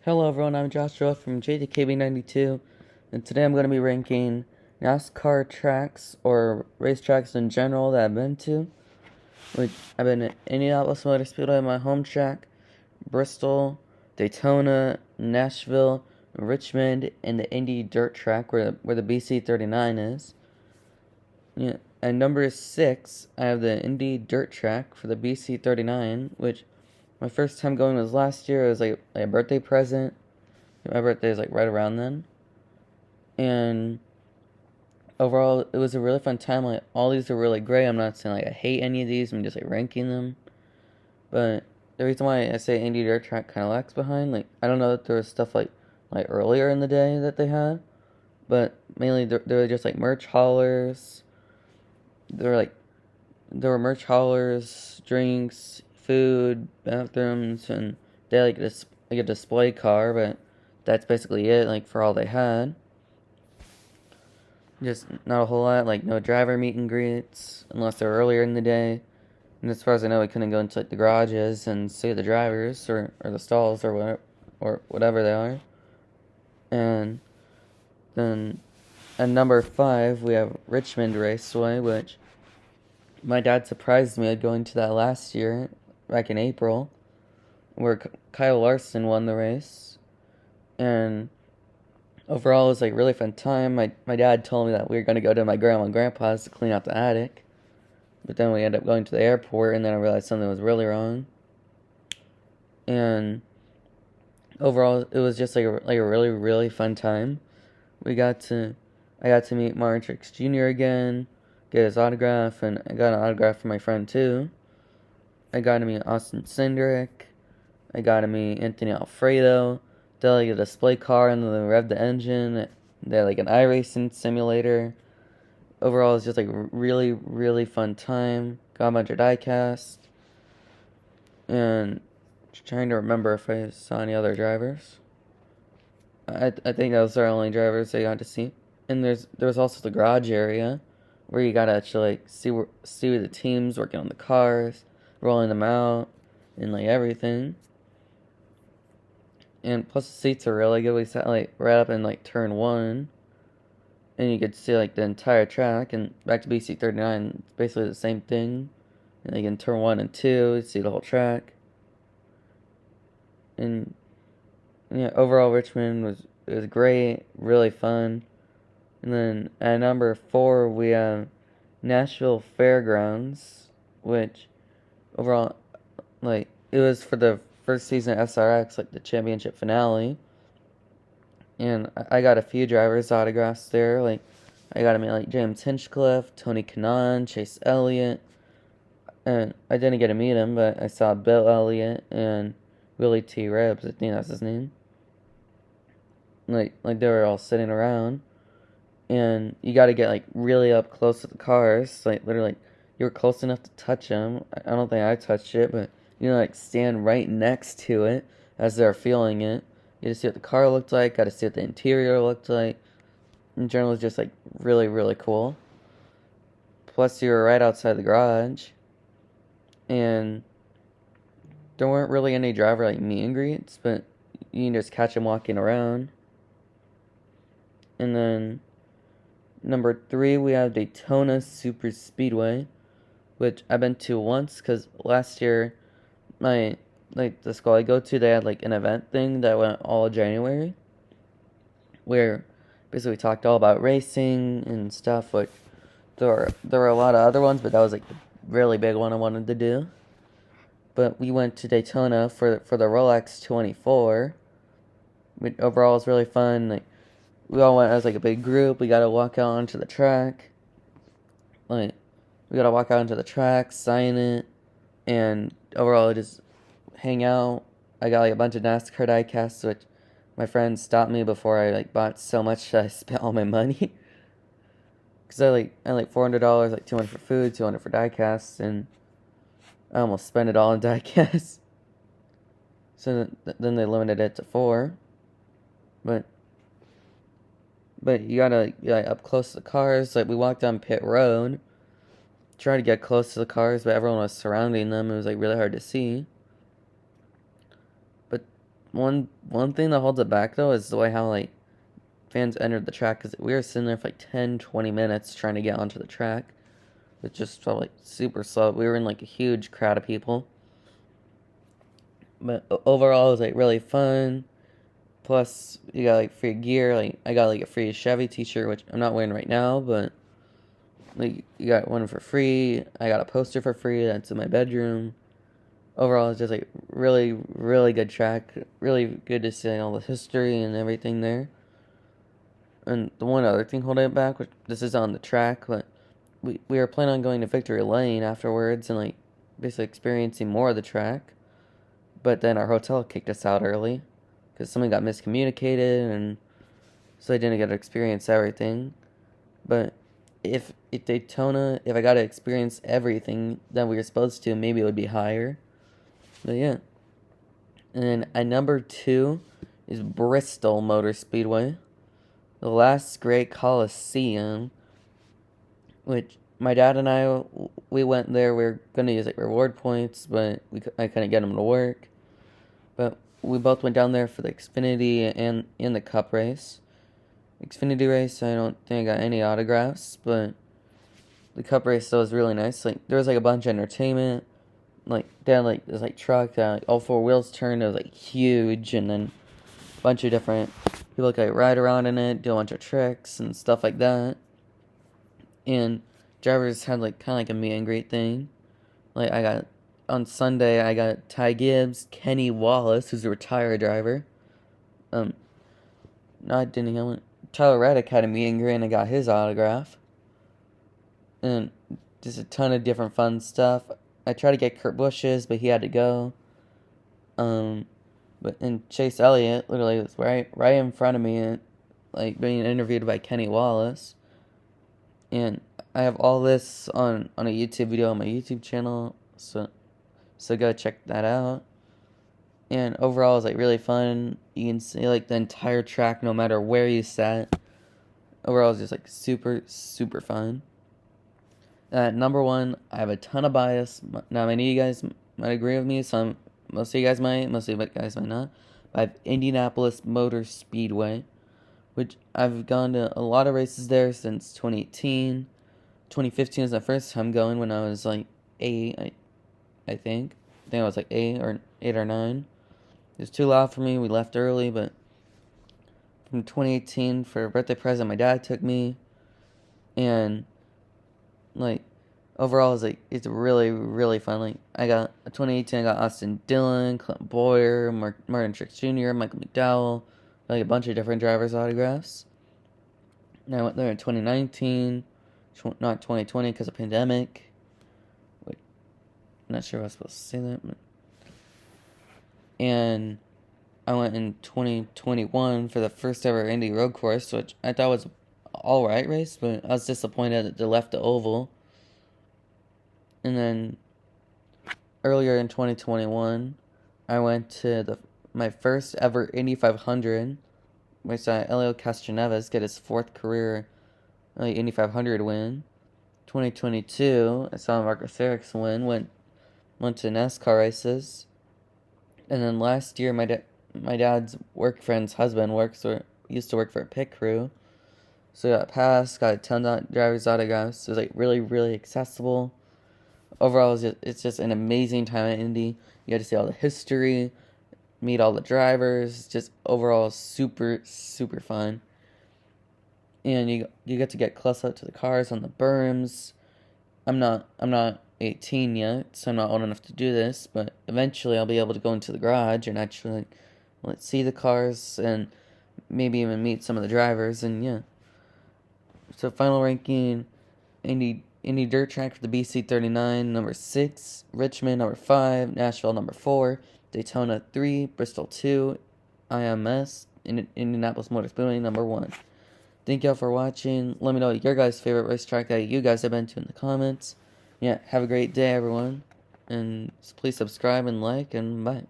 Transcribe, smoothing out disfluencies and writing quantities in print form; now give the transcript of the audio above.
Hello everyone, I'm Joshua from JDKB92, and today I'm going to be ranking NASCAR tracks or racetracks in general that I've been to. Which I've been at Indianapolis Motor Speedway, my home track, Bristol, Daytona, Nashville, Richmond, and the Indy Dirt Track where the BC39 is. Yeah, at number 6, I have the Indy Dirt Track for the BC39, which my first time going was last year. It was like a birthday present. My birthday is like right around then. And overall, it was a really fun time. Like, all these are really great. I'm not saying like I hate any of these. I'm just like ranking them. But the reason why I say Indy Dirt Track kind of lags behind, like, I don't know that there was stuff like earlier in the day that they had, but mainly there were just like merch haulers. There were merch haulers, drinks, food, bathrooms, and they had like a display car, but that's basically it, like, for all they had. Just not a whole lot, like no driver meet and greets, unless they're earlier in the day. And as far as I know, we couldn't go into like the garages and see the drivers or the stalls or whatever they are. And then at number 5, we have Richmond Raceway, which my dad surprised me at going to that last year, back in April, where Kyle Larson won the race. And overall, it was like really fun time. My dad told me that we were going to go to my grandma and grandpa's to clean out the attic. But then we ended up going to the airport, and then I realized something was really wrong. And overall, it was just like a really, really fun time. I got to meet Martin Truex Jr. again, get his autograph, and I got an autograph from my friend too. I got to meet Austin Cindric. I got to meet Anthony Alfredo. They had like a display car, and then they revved the engine. They had like an iRacing simulator. Overall, it's just like a really, really fun time. Got a bunch of diecast. And trying to remember if I saw any other drivers. I think those are the only drivers I got to see. And there was also the garage area where you got to actually like see the teams working on the cars, rolling them out, and like everything. And plus the seats are really good. We sat like right up in like turn 1. And you could see like the entire track. And back to BC39, it's basically the same thing. And like in turn 1 and 2, you see the whole track. And yeah, overall Richmond was great, really fun. And then at number 4 we have Nashville Fairgrounds, which overall, like, it was for the first season of SRX, like the championship finale. And I got a few drivers' autographs there. Like, I got to meet like James Hinchcliffe, Tony Kanaan, Chase Elliott. And I didn't get to meet him, but I saw Bill Elliott and Willie T. Ribbs, I think that's his name. Like they were all sitting around. And you got to get like really up close to the cars. Like, literally, like, you were close enough to touch them. I don't think I touched it, but like stand right next to it as they're feeling it. You get to see what the car looked like, got to see what the interior looked like. In general, it's just like really, really cool. Plus, you were right outside the garage, and there weren't really any driver like meet and greets, but you can just catch them walking around. And then number 3, we have Daytona Super Speedway, which I've been to once because last year, the school I go to, they had like an event thing that went all January, where basically we talked all about racing and stuff. Like, there were a lot of other ones, but that was like the really big one I wanted to do. But we went to Daytona for the Rolex 24. Overall, it was really fun. Like, we all went as like a big group. We got to walk out onto the track. Like, we got to walk out onto the track, sign it, and overall just hang out. I got like a bunch of NASCAR diecasts, which my friend stopped me before I like bought so much that I spent all my money. Cause I like $400, like $200 for food, $200 for diecasts, and I almost spent it all in diecasts. So then they limited it to 4, but you gotta get up close to the cars. Like, we walked down pit road, tried to get close to the cars, but everyone was surrounding them. It was like really hard to see. one thing that holds it back though is the way how like fans entered the track, because we were sitting there for like 10-20 minutes trying to get onto the track. It just felt like super slow. We were in like a huge crowd of people. But overall, it was like really fun. Plus, you got like free gear. Like I got like a free Chevy T-shirt, which I'm not wearing right now, but like you got one for free. I got a poster for free that's in my bedroom. Overall, it's just like really, really good track. Really good to see all the history and everything there. And the one other thing holding it back, which this is on the track, but we were planning on going to Victory Lane afterwards and like basically experiencing more of the track. But then our hotel kicked us out early because something got miscommunicated, and so I didn't get to experience everything. But if Daytona, if I got to experience everything that we were supposed to, maybe it would be higher. But yeah. And then at number 2 is Bristol Motor Speedway, the last great Coliseum, which my dad and we went there. We were gonna use like reward points, but I couldn't get them to work. But we both went down there for the Xfinity and in the Cup race. Xfinity race, I don't think I got any autographs, but the Cup race though was really nice. Like there was like a bunch of entertainment. Like they had like this like truck that like, all 4 wheels turned. It was like huge, and then a bunch of different people could like ride around in it, do a bunch of tricks and stuff like that. And drivers had like kind of like a meet and greet thing. Like on Sunday I got Ty Gibbs, Kenny Wallace, who's a retired driver. Not Denny Hamlin. Tyler Reddick had a meet and greet, and I got his autograph. And just a ton of different fun stuff. I tried to get Kurt Busch's, but he had to go. And Chase Elliott literally was right in front of me, like being interviewed by Kenny Wallace. And I have all this on a YouTube video on my YouTube channel, so go check that out. And overall, it was like really fun. You can see like the entire track, no matter where you sat. Overall, it's just like super, super fun. At number 1, I have a ton of bias. Now, many of you guys might agree with me. Most of you guys might. Most of you guys might not. But I have Indianapolis Motor Speedway, which I've gone to a lot of races there since 2018. 2015 was the first time going when I was like 8, I think. I think I was like 8 or 9. It was too loud for me. We left early, but from 2018 for a birthday present, my dad took me, and like overall, it's really, really fun. Like I got 2018, I got Austin Dillon, Clint Boyer, Martin Truex Jr., Michael McDowell, like a bunch of different drivers' autographs. And I went there in 2019, not 2020 because of pandemic. Wait, I'm not sure if I was supposed to say that. But... And I went in 2021 for the first ever Indy road course, which I thought was alright race, but I was disappointed that they left the oval. And then earlier in 2021, I went to my first ever Indy 500, which saw Elio Castroneves get his 4th career Indy 500 win. 2022, I saw Marcus Ericsson win. Went to NASCAR races. And then last year, my dad's work friend's husband used to work for a pit crew. So I got passed, got a ton of driver's autographs. It was like really, really accessible. Overall, it's just an amazing time at Indy. You get to see all the history, meet all the drivers. Just overall super, super fun. And you get to get close up to the cars on the berms. I'm not 18 yet, so I'm not old enough to do this, but eventually I'll be able to go into the garage and actually let's see the cars and maybe even meet some of the drivers. And yeah. So final ranking, Indy dirt track for the BC39, number 6, Richmond number 5, Nashville number 4, Daytona 3, Bristol 2, IMS, Indianapolis Motor Speedway number 1. Thank y'all for watching. Let me know your guys' favorite racetrack that you guys have been to in the comments. Yeah, have a great day, everyone. And please subscribe and like, and bye.